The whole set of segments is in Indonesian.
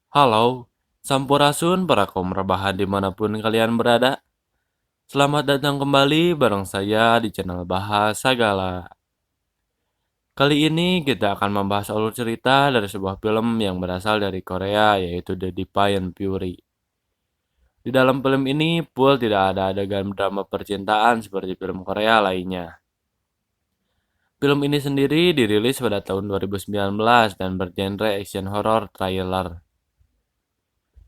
Halo, Sampurasun para kaum rebahan dimanapun kalian berada. Selamat datang kembali bareng saya di channel Bahas Sagala. Kali ini kita akan membahas alur cerita dari sebuah film yang berasal dari Korea yaitu The Defiant Fury. Di dalam film ini, full tidak ada adegan drama percintaan seperti film Korea lainnya. Film ini sendiri dirilis pada tahun 2019 dan bergenre action horror thriller.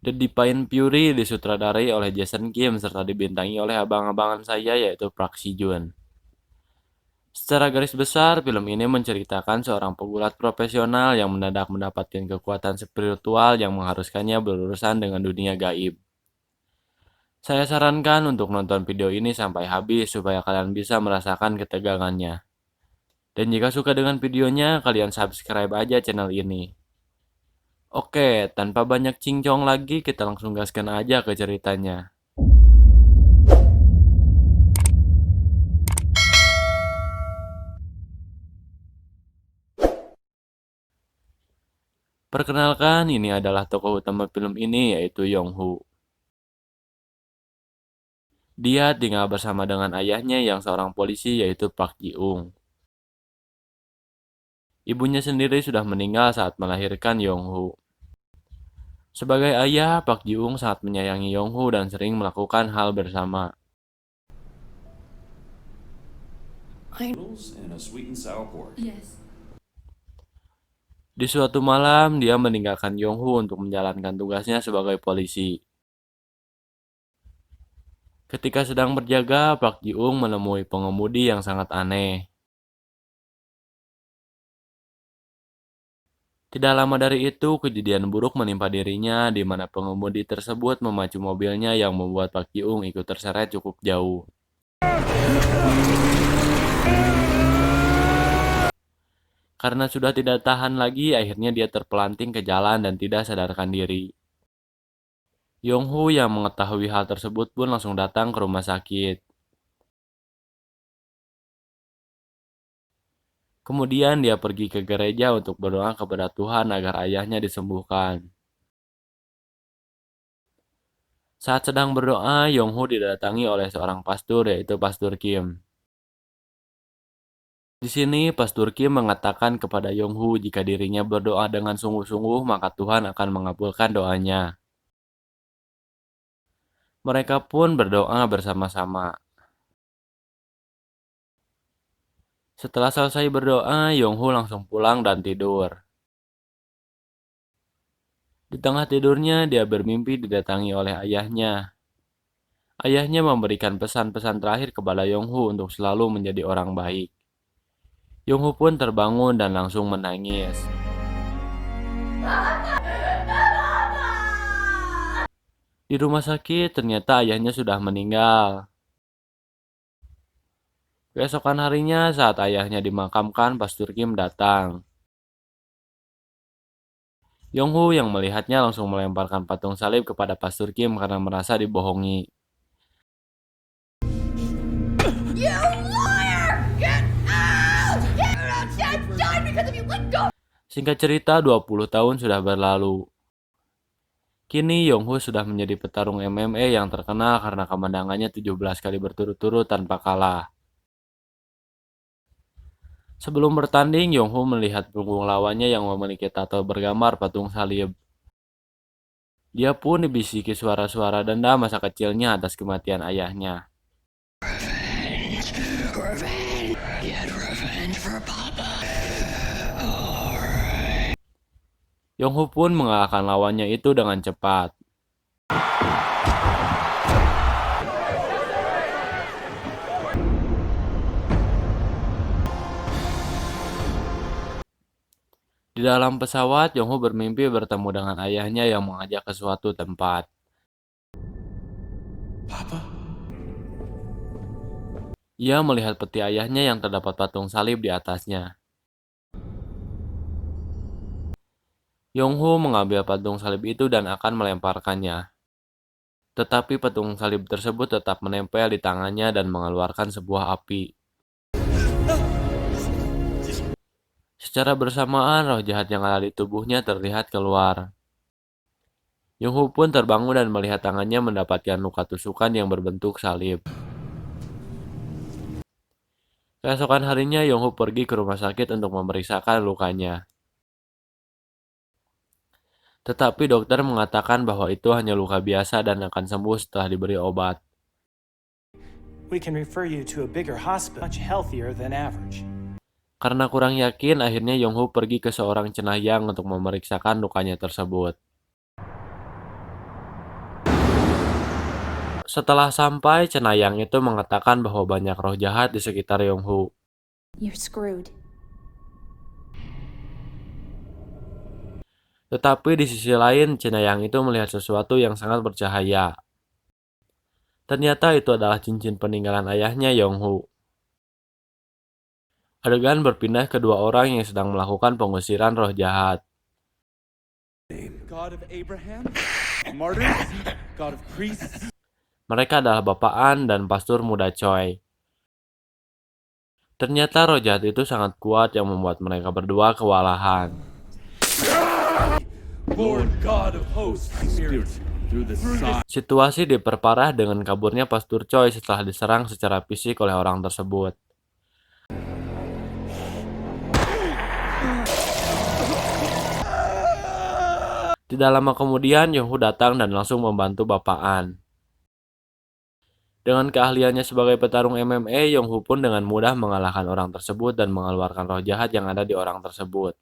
The Defiant Fury disutradarai oleh Jason Kim serta dibintangi oleh abang-abangan saya yaitu Park Si Joon. Secara garis besar, film ini menceritakan seorang pegulat profesional yang mendadak mendapatkan kekuatan spiritual yang mengharuskannya berurusan dengan dunia gaib. Saya sarankan untuk nonton video ini sampai habis supaya kalian bisa merasakan ketegangannya. Dan jika suka dengan videonya, kalian subscribe aja channel ini. Oke, tanpa banyak cincong lagi, kita langsung gaskan aja ke ceritanya. Perkenalkan, ini adalah tokoh utama film ini yaitu Yong-Hoo. Dia tinggal bersama dengan ayahnya yang seorang polisi yaitu Park Ji-ung. Ibunya sendiri sudah meninggal saat melahirkan Yong-Hoo. Sebagai ayah, Park Ji-ung sangat menyayangi Yong-Hoo dan sering melakukan hal bersama. Noodles and a sweet and sour pork. Yes. Di suatu malam, dia meninggalkan Yong-Hoo untuk menjalankan tugasnya sebagai polisi. Ketika sedang berjaga, Park Ji-ung menemui pengemudi yang sangat aneh. Tidak lama dari itu, kejadian buruk menimpa dirinya di mana pengemudi tersebut memacu mobilnya yang membuat Park Ji-ung ikut terseret cukup jauh. Karena sudah tidak tahan lagi, akhirnya dia terpelanting ke jalan dan tidak sadarkan diri. Yong-Hoo yang mengetahui hal tersebut pun langsung datang ke rumah sakit. Kemudian dia pergi ke gereja untuk berdoa kepada Tuhan agar ayahnya disembuhkan. Saat sedang berdoa, Yong-Hoo didatangi oleh seorang pastor yaitu Pastor Kim. Di sini, Pastor Kim mengatakan kepada Yong-Hoo jika dirinya berdoa dengan sungguh-sungguh maka Tuhan akan mengabulkan doanya. Mereka pun berdoa bersama-sama. Setelah selesai berdoa, Yong-Hoo langsung pulang dan tidur. Di tengah tidurnya, dia bermimpi didatangi oleh ayahnya. Ayahnya memberikan pesan-pesan terakhir kepada Yong-Hoo untuk selalu menjadi orang baik. Yong-Hoo pun terbangun dan langsung menangis. Di rumah sakit, ternyata ayahnya sudah meninggal. Keesokan harinya, saat ayahnya dimakamkan, Pastor Kim datang. Yong-Hoo yang melihatnya langsung melemparkan patung salib kepada Pastor Kim karena merasa dibohongi. You liar! Get out! Get out! Dad died because of you! Let go! Singkat cerita, 20 tahun sudah berlalu. Kini Yong-Hoo sudah menjadi petarung MMA yang terkenal karena kemenangannya 17 kali berturut-turut tanpa kalah. Sebelum bertanding, Yong-Hoo melihat punggung lawannya yang memiliki tato bergambar patung salib. Dia pun dibisiki suara-suara dendam masa kecilnya atas kematian ayahnya. Yong-Hoo pun mengalahkan lawannya itu dengan cepat. Di dalam pesawat, Yong-Hoo bermimpi bertemu dengan ayahnya yang mengajak ke suatu tempat. Papa? Ia melihat peti ayahnya yang terdapat patung salib di atasnya. Yong-Hoo mengambil patung salib itu dan akan melemparkannya. Tetapi patung salib tersebut tetap menempel di tangannya dan mengeluarkan sebuah api. Secara bersamaan, roh jahat yang ada di tubuhnya terlihat keluar. Yonghu pun terbangun dan melihat tangannya mendapatkan luka tusukan yang berbentuk salib. Keesokan harinya, Yonghu pergi ke rumah sakit untuk memeriksakan lukanya. Tetapi dokter mengatakan bahwa itu hanya luka biasa dan akan sembuh setelah diberi obat. We can refer you to a bigger hospital, much healthier than average. Karena kurang yakin, akhirnya Yonghu pergi ke seorang cenayang untuk memeriksakan lukanya tersebut. Setelah sampai, cenayang itu mengatakan bahwa banyak roh jahat di sekitar Yonghu. You're screwed. Tetapi di sisi lain, cenayang itu melihat sesuatu yang sangat bercahaya. Ternyata itu adalah cincin peninggalan ayahnya, Yonghu. Adegan berpindah ke dua orang yang sedang melakukan pengusiran roh jahat. God of Abraham, martyrs, God of priests. Mereka adalah Bapak An dan Pastor muda Choi. Ternyata roh jahat itu sangat kuat yang membuat mereka berdua kewalahan. Lord God of hosts, Spirit, through the Son. Situasi diperparah dengan kaburnya Pastor Choi setelah diserang secara fisik oleh orang tersebut. Tidak lama kemudian, Yonghu datang dan langsung membantu Bapak An. Dengan keahliannya sebagai petarung MMA, Yonghu pun dengan mudah mengalahkan orang tersebut dan mengeluarkan roh jahat yang ada di orang tersebut.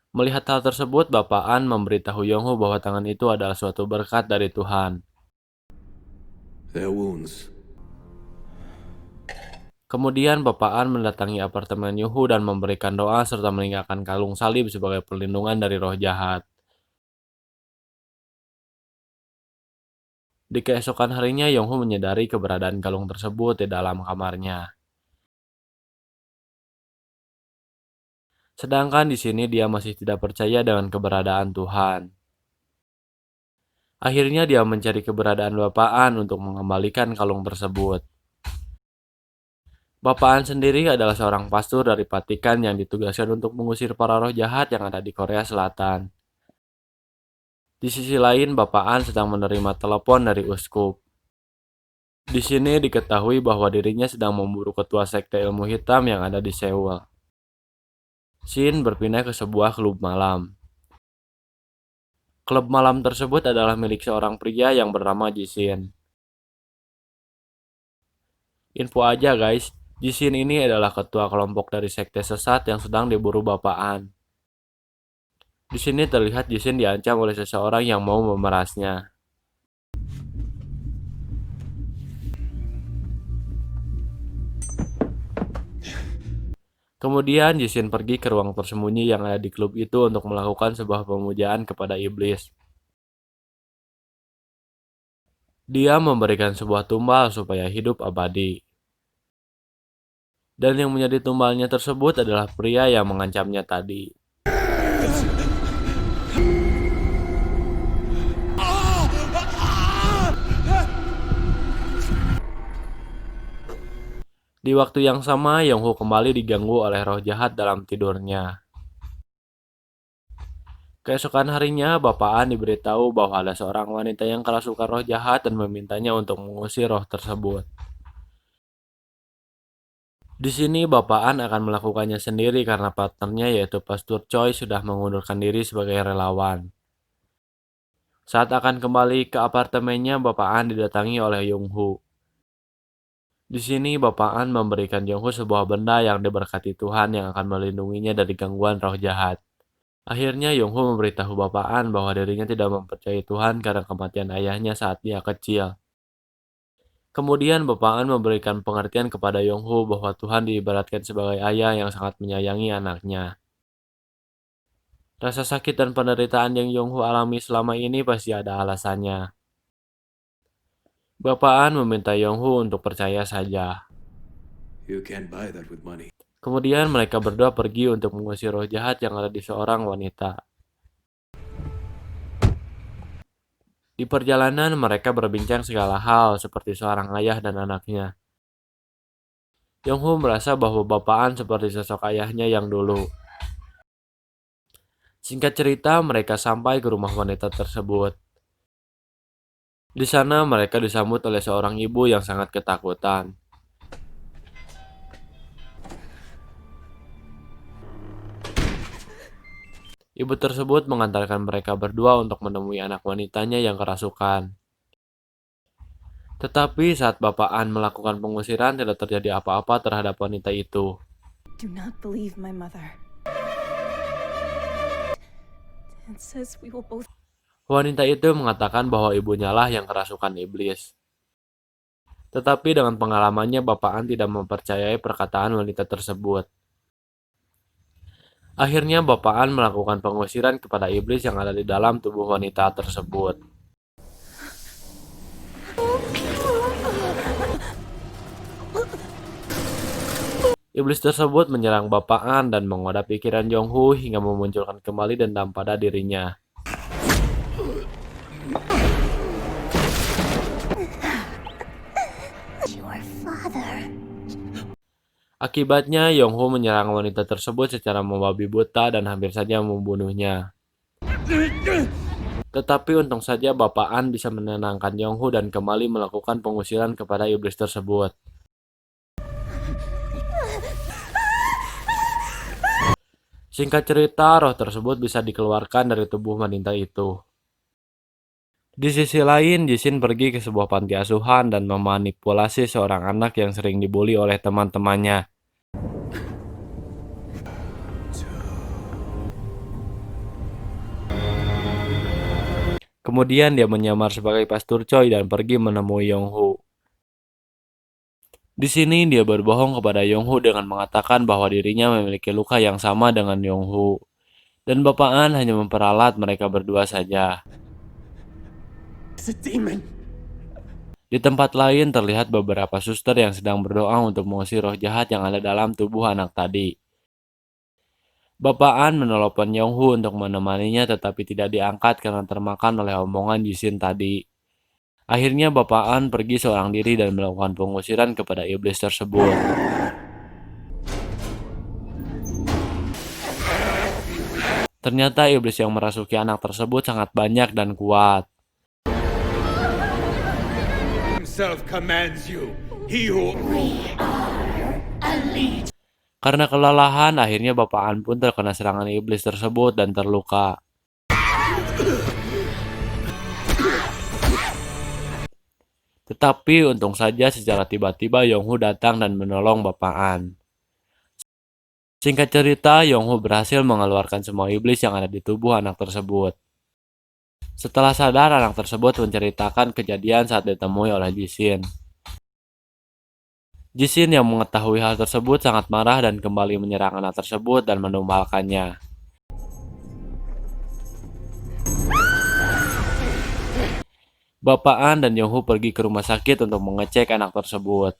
Melihat hal tersebut, Bapak An memberitahu Yonghu bahwa tangan itu adalah suatu berkat dari Tuhan. Their wounds. Kemudian Bapak An mendatangi apartemen Yonghu dan memberikan doa serta meninggalkan kalung salib sebagai perlindungan dari roh jahat. Di keesokan harinya, Yonghu menyadari keberadaan kalung tersebut di dalam kamarnya. Sedangkan di sini dia masih tidak percaya dengan keberadaan Tuhan. Akhirnya dia mencari keberadaan Bapak An untuk mengembalikan kalung tersebut. Bapak An sendiri adalah seorang pastor dari Vatikan yang ditugaskan untuk mengusir para roh jahat yang ada di Korea Selatan. Di sisi lain, Bapak An sedang menerima telepon dari uskup. Di sini diketahui bahwa dirinya sedang memburu ketua sekte ilmu hitam yang ada di Seoul. Shin berpindah ke sebuah klub malam. Klub malam tersebut adalah milik seorang pria yang bernama Jishin. Info aja guys, Jishin ini adalah ketua kelompok dari sekte sesat yang sedang diburu Bapak An. Di sini terlihat Jishin diancam oleh seseorang yang mau memerasnya. Kemudian Jishin pergi ke ruang tersembunyi yang ada di klub itu untuk melakukan sebuah pemujaan kepada iblis. Dia memberikan sebuah tumbal supaya hidup abadi. Dan yang menjadi tumbalnya tersebut adalah pria yang mengancamnya tadi. Di waktu yang sama, Yonghu kembali diganggu oleh roh jahat dalam tidurnya. Keesokan harinya, Bapak An diberitahu bahwa ada seorang wanita yang kerasukan roh jahat dan memintanya untuk mengusir roh tersebut. Di sini Bapak An akan melakukannya sendiri karena partnernya yaitu Pastor Choi sudah mengundurkan diri sebagai relawan. Saat akan kembali ke apartemennya, Bapak An didatangi oleh Yonghu. Di sini Bapak An memberikan Yonghu sebuah benda yang diberkati Tuhan yang akan melindunginya dari gangguan roh jahat. Akhirnya Yonghu memberitahu Bapak An bahwa dirinya tidak mempercayai Tuhan karena kematian ayahnya saat dia kecil. Kemudian Bapak An memberikan pengertian kepada Yonghu bahwa Tuhan diibaratkan sebagai ayah yang sangat menyayangi anaknya. Rasa sakit dan penderitaan yang Yonghu alami selama ini pasti ada alasannya. Bapak An meminta Yonghu untuk percaya saja. You can't buy that with money. Kemudian mereka berdua pergi untuk mengusir roh jahat yang ada di seorang wanita. Di perjalanan mereka berbincang segala hal seperti seorang ayah dan anaknya. Yonghu merasa bahwa Bapak An seperti sosok ayahnya yang dulu. Singkat cerita, mereka sampai ke rumah wanita tersebut. Di sana mereka disambut oleh seorang ibu yang sangat ketakutan. Ibu tersebut mengantarkan mereka berdua untuk menemui anak wanitanya yang kerasukan. Tetapi saat Bapak An melakukan pengusiran, tidak terjadi apa-apa terhadap wanita itu. Do not believe my mother. Dad says we will both. Wanita itu mengatakan bahwa ibunya lah yang kerasukan iblis. Tetapi dengan pengalamannya, Bapak An tidak mempercayai perkataan wanita tersebut. Akhirnya Bapak An melakukan pengusiran kepada iblis yang ada di dalam tubuh wanita tersebut. Iblis tersebut menyerang Bapak An dan menggoda pikiran Yonghu hingga memunculkan kembali dendam pada dirinya. Your father. Akibatnya, Yonghu menyerang wanita tersebut secara membabi buta dan hampir saja membunuhnya. Tetapi untung saja Bapak An bisa menenangkan Yonghu dan kembali melakukan pengusiran kepada iblis tersebut. Singkat cerita, roh tersebut bisa dikeluarkan dari tubuh wanita itu. Di sisi lain, Jishin pergi ke sebuah panti asuhan dan memanipulasi seorang anak yang sering dibully oleh teman-temannya. Kemudian dia menyamar sebagai Pastor Choi dan pergi menemui Yonghu. Di sini dia berbohong kepada Yonghu dengan mengatakan bahwa dirinya memiliki luka yang sama dengan Yonghu. Dan Bapak An hanya memperalat mereka berdua saja. It's a demon. Di tempat lain terlihat beberapa suster yang sedang berdoa untuk mengusir roh jahat yang ada dalam tubuh anak tadi. Bapak An menelepon Yonghu untuk menemaninya tetapi tidak diangkat karena termakan oleh omongan Jishin tadi. Akhirnya Bapak An pergi seorang diri dan melakukan pengusiran kepada iblis tersebut. Ternyata iblis yang merasuki anak tersebut sangat banyak dan kuat. Himself commands you. He who Karena kelelahan, akhirnya Bapak An pun terkena serangan iblis tersebut dan terluka. Tetapi untung saja secara tiba-tiba Yonghu datang dan menolong Bapak An. Singkat cerita, Yonghu berhasil mengeluarkan semua iblis yang ada di tubuh anak tersebut. Setelah sadar, anak tersebut menceritakan kejadian saat ditemui oleh Jishin. Jishin yang mengetahui hal tersebut sangat marah dan kembali menyerang anak tersebut dan menumbalkannya. Bapak An dan Yonghu pergi ke rumah sakit untuk mengecek anak tersebut.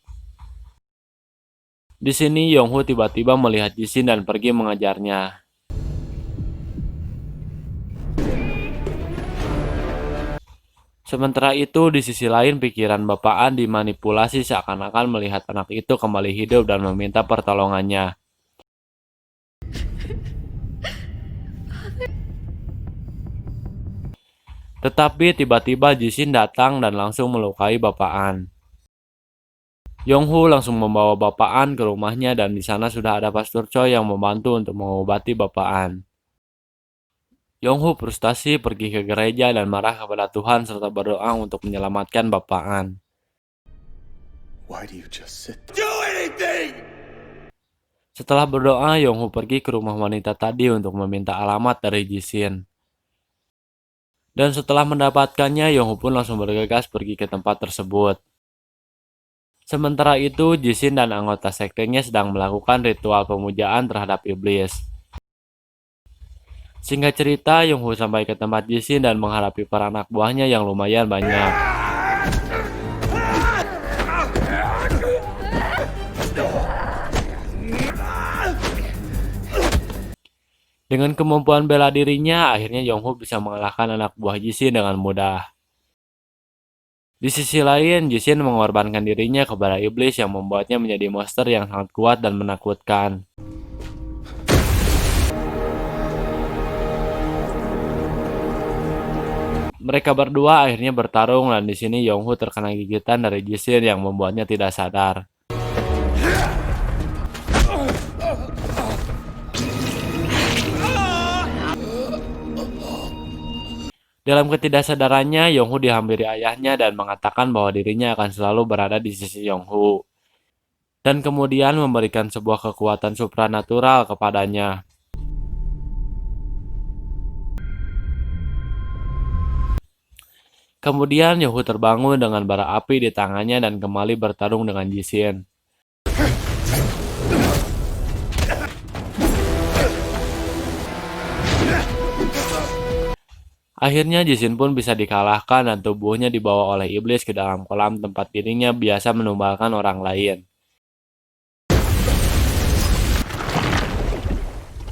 Di sini Yonghu tiba-tiba melihat Jishin dan pergi mengejarnya. Sementara itu, di sisi lain pikiran Bapak An dimanipulasi seakan-akan melihat anak itu kembali hidup dan meminta pertolongannya. Tetapi tiba-tiba Jishin datang dan langsung melukai Bapak An. Yonghu langsung membawa Bapak An ke rumahnya dan di sana sudah ada Pastor Choi yang membantu untuk mengobati Bapak An. Yonghu frustasi pergi ke gereja dan marah kepada Tuhan serta berdoa untuk menyelamatkan Bapak An. Why do you just sit? Do anything! Setelah berdoa, Yonghu pergi ke rumah wanita tadi untuk meminta alamat dari Jishin. Dan setelah mendapatkannya, Yonghu pun langsung bergegas pergi ke tempat tersebut. Sementara itu, Jishin dan anggota sektenya sedang melakukan ritual pemujaan terhadap iblis. Singkat cerita, Yonghu sampai ke tempat Jishin dan menghadapi para anak buahnya yang lumayan banyak. Dengan kemampuan bela dirinya, akhirnya Yonghu bisa mengalahkan anak buah Jishin dengan mudah. Di sisi lain, Jishin mengorbankan dirinya kepada iblis yang membuatnya menjadi monster yang sangat kuat dan menakutkan. Mereka berdua akhirnya bertarung dan di sini Yonghu terkena gigitan dari Jishin yang membuatnya tidak sadar. Dalam ketidaksadarannya, Yonghu dihampiri ayahnya dan mengatakan bahwa dirinya akan selalu berada di sisi Yonghu. Dan kemudian memberikan sebuah kekuatan supranatural kepadanya. Kemudian Yonghu terbangun dengan bara api di tangannya dan kembali bertarung dengan Jishin. Akhirnya Jishin pun bisa dikalahkan dan tubuhnya dibawa oleh iblis ke dalam kolam tempat dirinya biasa menumbalkan orang lain.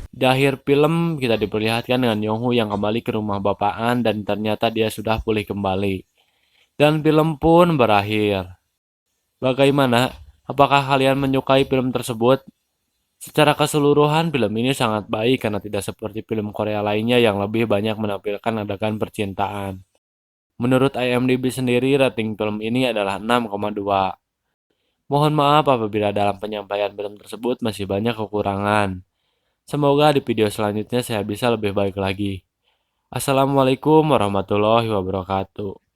Di akhir film kita diperlihatkan dengan Yonghu yang kembali ke rumah bapaan dan ternyata dia sudah pulih kembali. Dan film pun berakhir. Bagaimana? Apakah kalian menyukai film tersebut? Secara keseluruhan, film ini sangat baik karena tidak seperti film Korea lainnya yang lebih banyak menampilkan adegan percintaan. Menurut IMDb sendiri, rating film ini adalah 6,2. Mohon maaf apabila dalam penyampaian film tersebut masih banyak kekurangan. Semoga di video selanjutnya saya bisa lebih baik lagi. Assalamualaikum warahmatullahi wabarakatuh.